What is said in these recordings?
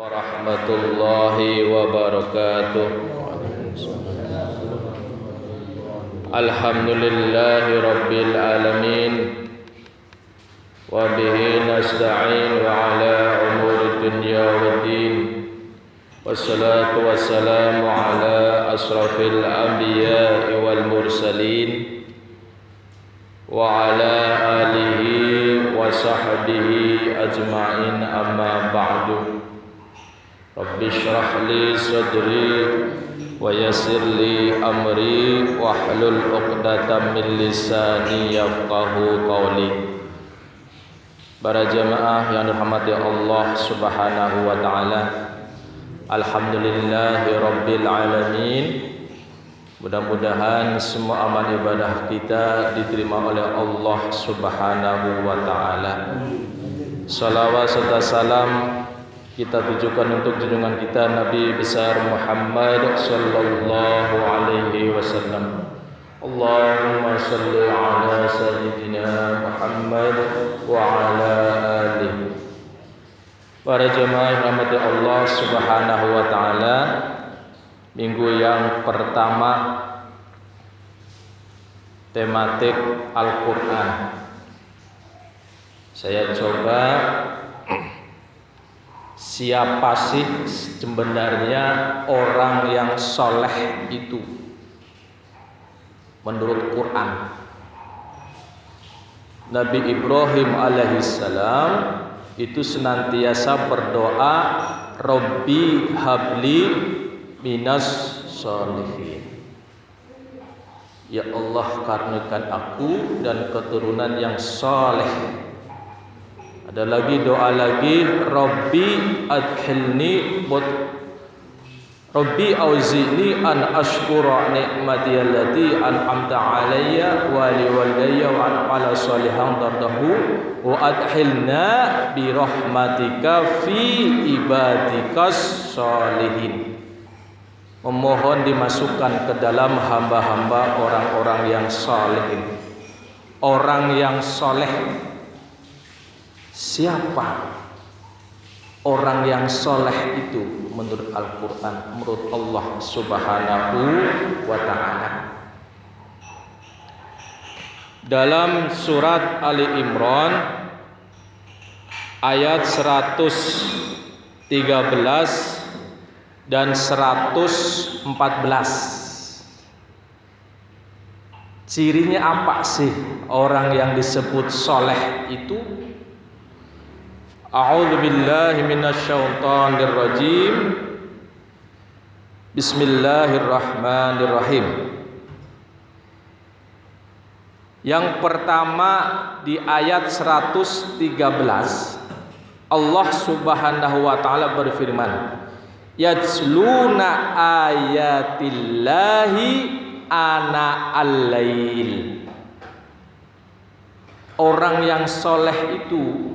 warahmatullahi wabarakatuh. Alhamdulillahi rabbil alamin, wa bihi nasta'in wa ala umuri dunya waddin, wassalatu wassalamu ala asrafil anbiya'i wal mursalin wa ala alihi wa sahbihi ajma'in, amma ba'du. Rabbi shrah li sadri wa yassir li amri wahlul 'uqdatam min lisani yafqahu qawli. Para jamaah yang dirahmati Allah Subhanahu wa taala, alhamdulillahi rabbil alamin. Mudah-mudahan semua amal ibadah kita diterima oleh Allah Subhanahu wa taala. Salawat serta salam kita tujukan untuk junjungan kita Nabi besar Muhammad sallallahu alaihi wasallam. Allahumma shalli ala sayyidina Muhammad wa ala alihi. Para jemaah yang dirahmati Allah Subhanahu wa taala, minggu yang pertama tematik Al-Qur'an. Saya coba siapa sih sebenarnya orang yang soleh itu menurut Quran. Nabi Ibrahim alaihissalam itu senantiasa berdoa, Rabbi habli minas sholihin. Ya Allah, karuniakan aku dan keturunan yang soleh. Ada lagi doa lagi, Rabbi adkhilni Rabbi auzi'ni an ashkura ni'mati allati an'amta alayya wa liwalidayya wa an ala sholihan tardahu wa adkhilna bi rahmatika fi ibadikas sholihin. Memohon dimasukkan ke dalam hamba-hamba orang-orang yang saleh. Orang yang soleh. Siapa orang yang soleh itu menurut Al-Quran, menurut Allah Subhanahu wa ta'ala? Dalam surat Ali Imran ayat 113 dan 114, cirinya apa sih orang yang disebut soleh itu? A'udzu billahi minasyaitonir rajim. Bismillahirrahmanirrahim. Yang pertama di ayat 113, Allah Subhanahu wa taala berfirman, yatsluna ayatillahi ana al-lail. Orang yang soleh itu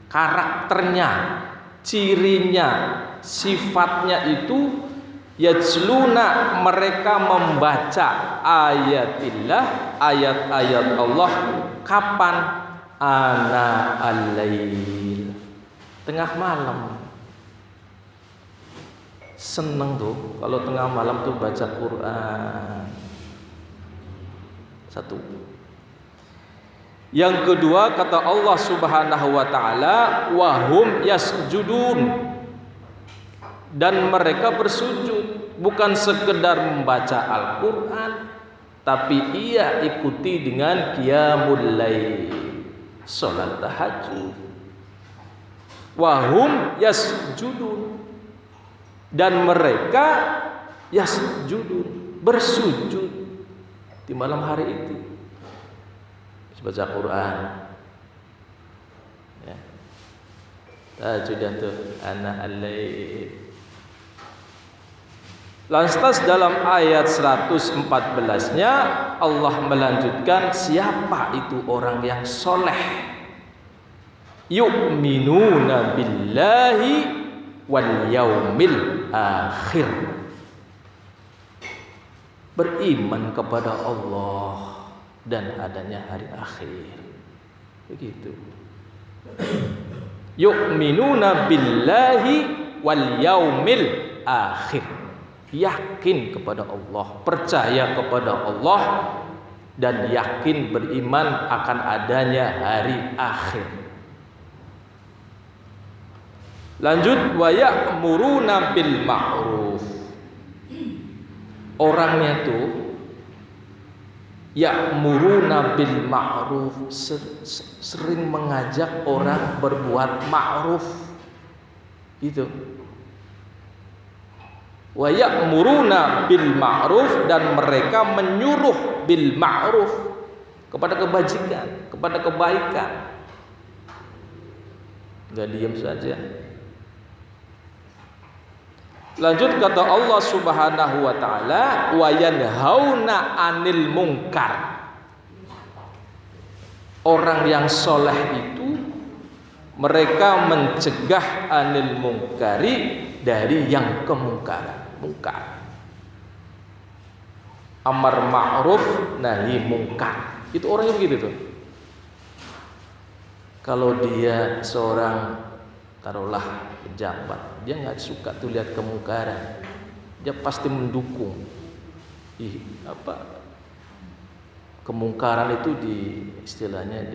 karakternya, cirinya, sifatnya itu yajluna, mereka membaca ayatillah, ayat-ayat Allah. Kapan? Ana al-lail, tengah malam. Seneng tuh kalau tengah malam tuh baca Quran. Satu. Yang kedua, kata Allah Subhanahu wa taala, wahum yasjudun, dan mereka bersujud. Bukan sekedar membaca Al-Quran, tapi ia ikuti dengan qiyamul lail, salat tahajud. Wahum yasjudun, dan mereka yasjudun, bersujud di malam hari itu, baca Quran. Ya. Tahajud tuh ana al-lail. Lantas dalam ayat 114-nya Allah melanjutkan, siapa itu orang yang soleh? Yu'minuna billahi wal yaumil akhir. Beriman kepada Allah dan adanya hari akhir. Begitu. yu'minuna billahi wal yaumil akhir. Yakin kepada Allah, percaya kepada Allah, dan yakin beriman akan adanya hari akhir. Lanjut, wa ya'muruna bil ma'ruf. Orangnya tuh ya'muruna bil ma'ruf, sering mengajak orang berbuat ma'ruf gitu. Wa ya'muruna bil ma'ruf, dan mereka menyuruh bil ma'ruf, kepada kebajikan, kepada kebaikan. Enggak diam saja. Lanjut kata Allah Subhanahu wa taala, wa yanhauna 'anil munkar. Orang yang soleh itu mereka mencegah 'anil munkari, dari yang kemungkaran. Mungkar, amar ma'ruf nahi mungkar, itu orangnya begitu tuh. Kalau dia seorang, taruhlah pejabat, dia nggak suka tuh lihat kemungkaran, dia pasti mendukung. Kemungkaran itu istilahnya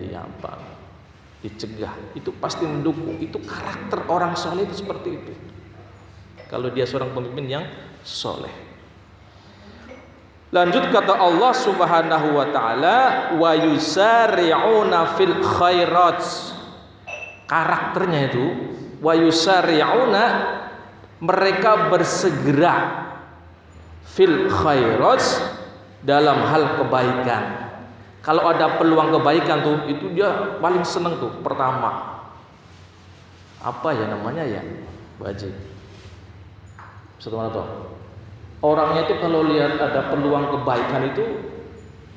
dicegah, itu pasti mendukung. Itu karakter orang soleh itu seperti itu. Kalau dia seorang pemimpin yang soleh. Lanjut kata Allah Subhanahu wa taala, wa yusari'una fil khairat. Karakternya itu wa yusari'una, mereka bersegera fil khairat, dalam hal kebaikan. Kalau ada peluang kebaikan tuh, itu dia paling seneng tuh. Pertama, apa ya namanya ya, Bu Haji? Satu mana tuh? Orangnya itu kalau lihat ada peluang kebaikan itu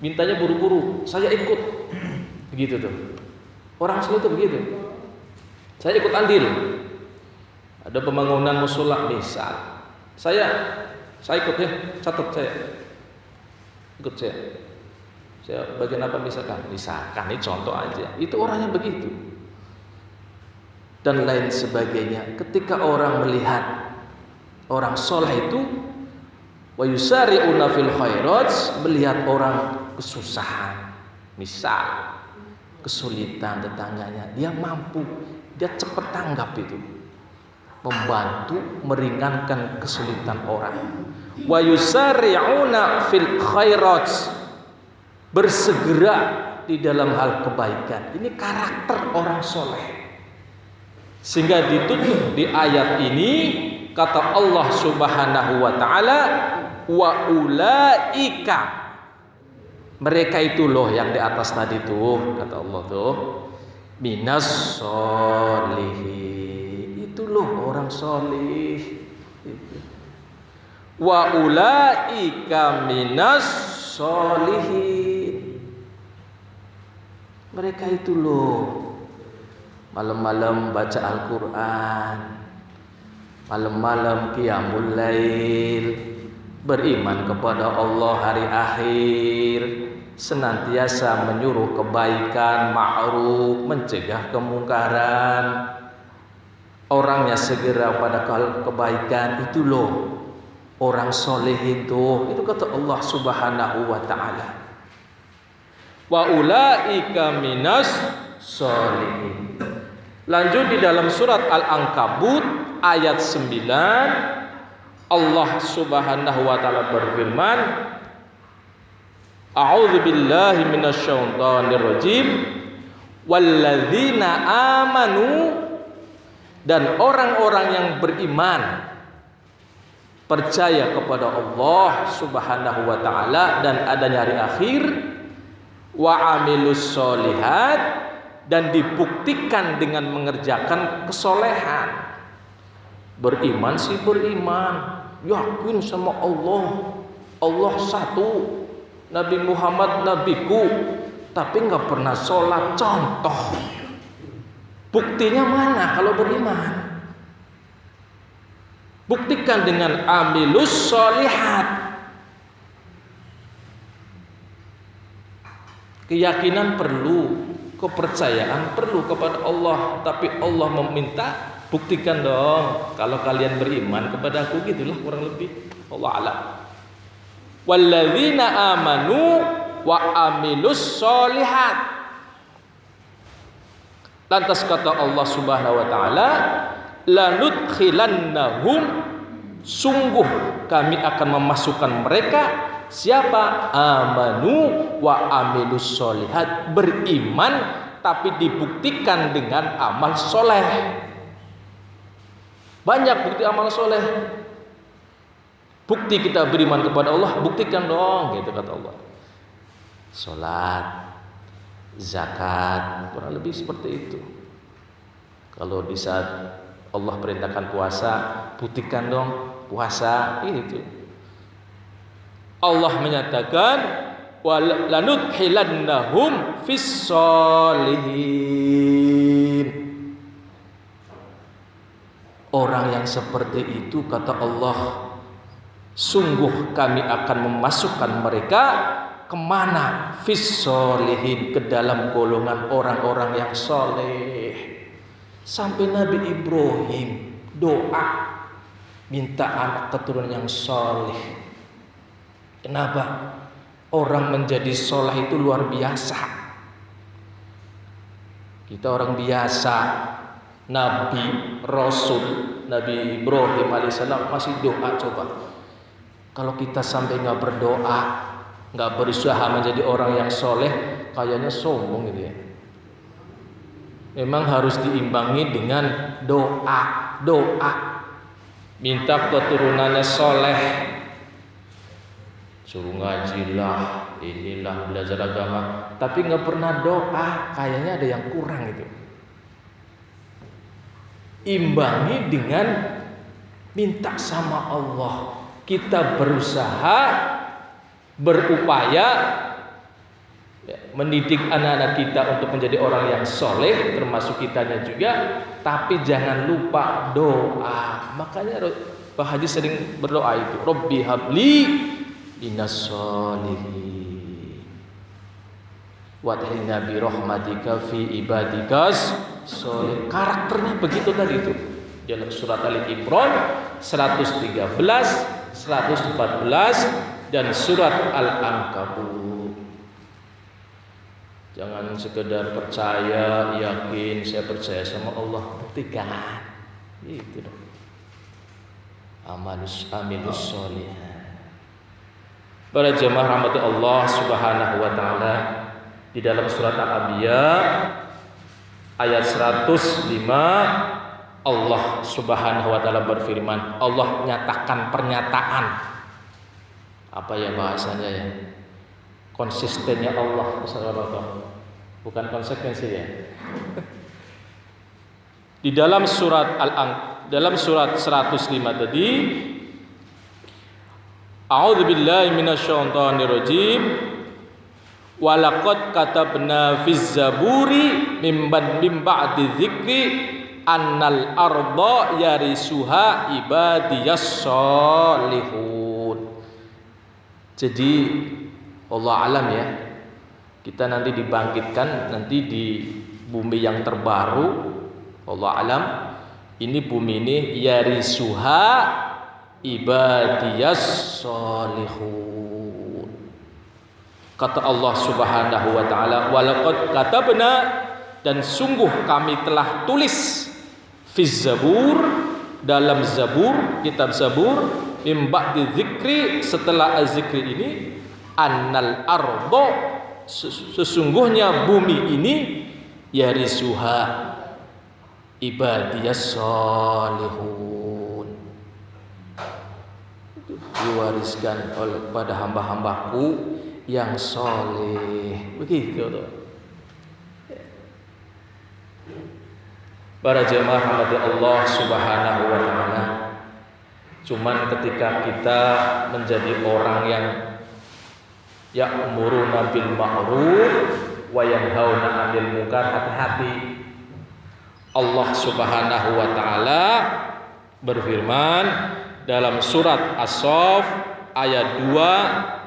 mintanya buru-buru, saya ikut. Begitu tuh. Orang asli itu begitu. Saya ikut andil. Ada pembangunan mushola misal. Saya ikut ya, catat saya. Ikut saya. Saya bagian apa misalkan? Misalkan ini contoh aja. Itu orangnya begitu. Dan lain sebagainya. Ketika orang melihat orang soleh itu wa yusari'una fil khairat, melihat orang kesusahan, misal kesulitan tetangganya, dia mampu, dia cepat tanggap itu, membantu meringankan kesulitan orang. Wa yusari'una fil khairat, bersegera di dalam hal kebaikan. Ini karakter orang soleh. Sehingga ditutup di ayat ini kata Allah Subhanahu wa taala, wa ulaika, mereka itu loh yang di atas tadi tuh, kata Allah tuh, minas solihin, itu loh orang solih. Wa ulaika minas solihin, mereka itu loh malam-malam baca Al-Quran, malam-malam qiyamul lail, beriman kepada Allah hari akhir, senantiasa menyuruh kebaikan, ma'ruf, mencegah kemungkaran. Orangnya segera pada kebaikan, itu loh orang soleh itu kata Allah Subhanahu wa taala. Wa ulaika minas solihin. Lanjut di dalam surat Al-Ankabut ayat 9, Allah Subhanahu wa taala berfirman, A'udzu billahi minasyaitonir rajim, walladzina amanu, dan orang-orang yang beriman, percaya kepada Allah Subhanahu wa taala dan adanya hari akhir, wa amilus solihat, dan dibuktikan dengan mengerjakan kesolehan. Beriman sih beriman, yakin sama Allah, Allah satu, Nabi Muhammad nabiku, tapi nggak pernah sholat. Contoh, buktinya mana kalau beriman? Buktikan dengan amilus solihat. Keyakinan perlu, kepercayaan perlu kepada Allah, tapi Allah meminta buktikan dong kalau kalian beriman kepada aku, gitulah kurang lebih. Allah alam. Walladzina amanu wa amilus solihat. Lantas kata Allah Subhanahu wa taala, lanudkhilannahum, sungguh kami akan memasukkan mereka. Siapa? Amanu wa amilus solihat, beriman tapi dibuktikan dengan amal soleh. Banyak bukti amal soleh. Bukti kita beriman kepada Allah, buktikan dong, gitu kata Allah. Salat, zakat, kurang lebih seperti itu. Kalau di saat Allah perintahkan puasa, buktikan dong puasa, itu. Allah menyatakan walanudkhilannahum fis sholihin. Orang yang seperti itu kata Allah, sungguh kami akan memasukkan mereka kemana? Fis sholihin, ke dalam golongan orang-orang yang soleh. Sampai Nabi Ibrahim doa minta anak keturunan yang soleh. Kenapa? Orang menjadi soleh itu luar biasa. Kita orang biasa, Nabi, Rasul, Nabi Ibrahim alaihissalam masih doa. Coba kalau kita sampai nggak berdoa, nggak berusaha menjadi orang yang soleh, kayaknya sombong gitu ya. Memang harus diimbangi dengan doa. Minta keturunannya soleh. Suruh ngajilah, inilah belajar agama, tapi nggak pernah doa, kayaknya ada yang kurang gitu. Imbangi dengan minta sama Allah. Kita berusaha, berupaya mendidik anak-anak kita untuk menjadi orang yang soleh, termasuk kitanya juga. Tapi jangan lupa doa. Makanya Pak Haji sering berdoa itu, Robbi habli minas sholihin wadhina bi rahmatika fi ibadikas sholih. Karakternya begitu tadi itu dalam surat Ali Imran 113, 114 dan surat Al-Ankabut. Jangan sekedar percaya, yakin, saya percaya sama Allah, buktikan. Itu dong. Amilus sholihat. Para jemaah rahmati Allah Subhanahu wa taala, di dalam surat Al-Anbiya ayat 105 Allah Subhanahu wa taala berfirman, Allah nyatakan pernyataan. Apa ya bahasanya ya? Konsistennya Allah Subhanahu wa taala. Bukan konsekuensi ya. Di dalam surat dalam surat 105 tadi, A'udzubillahi minasyaitonirrajim. Walaqad katabna fiz zaburi mim ba'di dzikri annal arda yarisuha ibadiyas sholihun. Jadi Allah alam ya, kita nanti dibangkitkan nanti di bumi yang terbaru. Allah alam, ini bumi ini yarisuha ibadiyas sholihun. Kata Allah Subhanahu wa taala, walaqad katabna, dan sungguh kami telah tulis fiz zabur, dalam zabur, kitab zabur, mim ba'di dzikri, setelah az-zikri ini, annal ardo, sesungguhnya bumi ini, yarisuha ibadiyas sholihun, diwariskan oleh pada hamba-hambaku yang soleh. Begitu tuh. Para jemaah rahmati Allah Subhanahu wa taala, cuman ketika kita menjadi orang yang ya'muruna bil ma'ruf wa yanhauna 'anil munkar, hati-hati. Allah Subhanahu wa taala berfirman dalam surat As-Saff ayat 2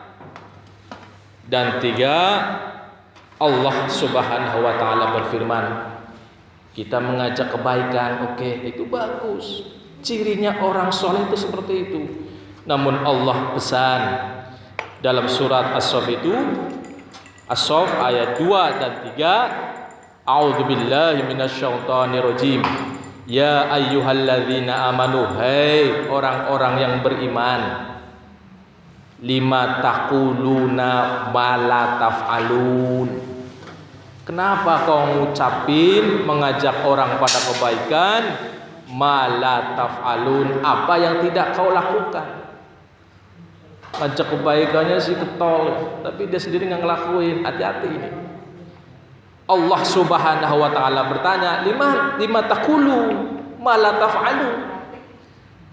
dan 3, Allah Subhanahu wa taala berfirman, kita mengajak kebaikan, oke, itu bagus. Cirinya orang soleh itu seperti itu. Namun Allah pesan dalam surat As-Saff itu, As-Saff ayat 2 dan 3, A'udzubillahi minasyaitonirrajim. Ya ayyuhalladzina amanu, hai orang-orang yang beriman, lima taquluna ma la taf'alun. Kenapa kau ngucapin mengajak orang pada kebaikan ma la taf'alun, apa yang tidak kau lakukan? Ngajak kebaikannya sih ketol, tapi dia sendiri nggak ngelakuin. Hati-hati ini. Allah Subhanahu wa taala bertanya, lima taqulu ma la taf'alun.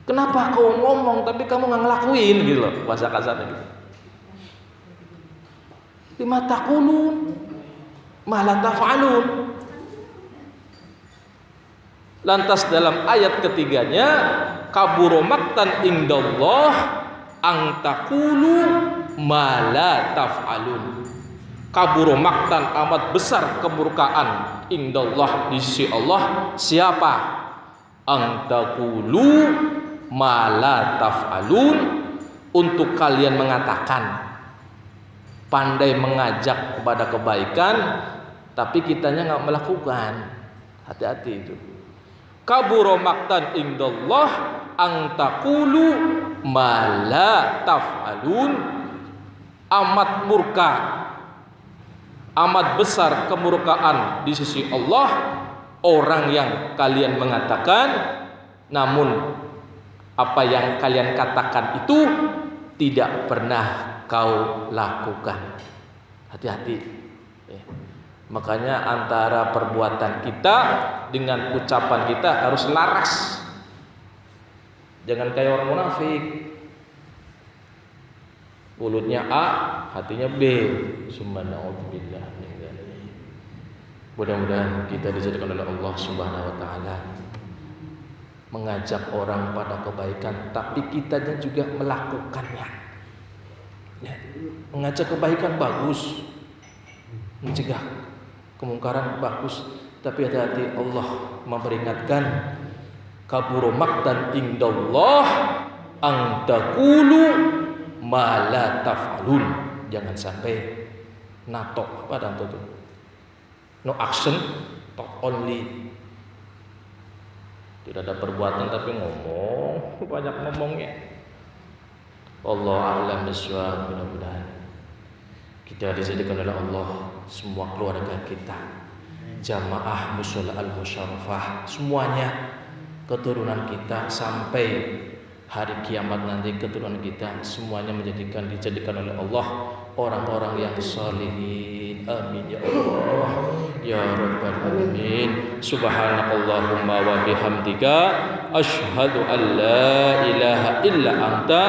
Kenapa kau ngomong tapi kamu nggak ngelakuin gitu loh, bahasa kasarnya gitu. Lima taqulun ma la taf'alun. Lantas dalam ayat ketiganya, kabura maqtan indallah ang taqulu ma la taf'alun. Kabura maqtan, amat besar kemurkaan, indallah, di sisi Allah. Siapa? Ang taqulu ma la taf'alun, untuk kalian mengatakan, pandai mengajak kepada kebaikan tapi kitanya nggak melakukan. Hati-hati itu. Kabura maqtan indallah ang taqulu ma la taf'alun. Amat murka, amat besar kemurkaan di sisi Allah orang yang kalian mengatakan, namun apa yang kalian katakan itu tidak pernah kau lakukan. Hati-hati ya. Makanya antara perbuatan kita dengan ucapan kita harus laras. Jangan kayak orang munafik, mulutnya A, hatinya B. Subhanallah. Mudah-mudahan kita dijadikan oleh Allah Subhanahu wa taala mengajak orang pada kebaikan, tapi kitanya juga melakukannya. Ya, mengajak kebaikan bagus, mencegah kemungkaran bagus, tapi hati-hati, Allah memperingatkan, kabura maqtan indallah ang taqulu ma la taf'alun. Jangan sampai nato, apa dan itu? No action, talk only. Tidak ada perbuatan tapi ngomong, banyak ngomongnya. Allah a'lam bishawab. Mudah-mudahan kita dijadikan oleh Allah, semua keluarga kita, jamaah mushola al-musyarrafah, semuanya, keturunan kita sampai hari kiamat nanti, keturunan kita semuanya dijadikan oleh Allah orang-orang yang sholihin. Amin ya Allah ya rabbal alamin. Subhanakallahumma wa bihamdika asyhadu an la ilaha illa anta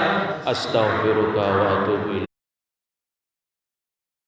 astaghfiruka wa atubu ilaik.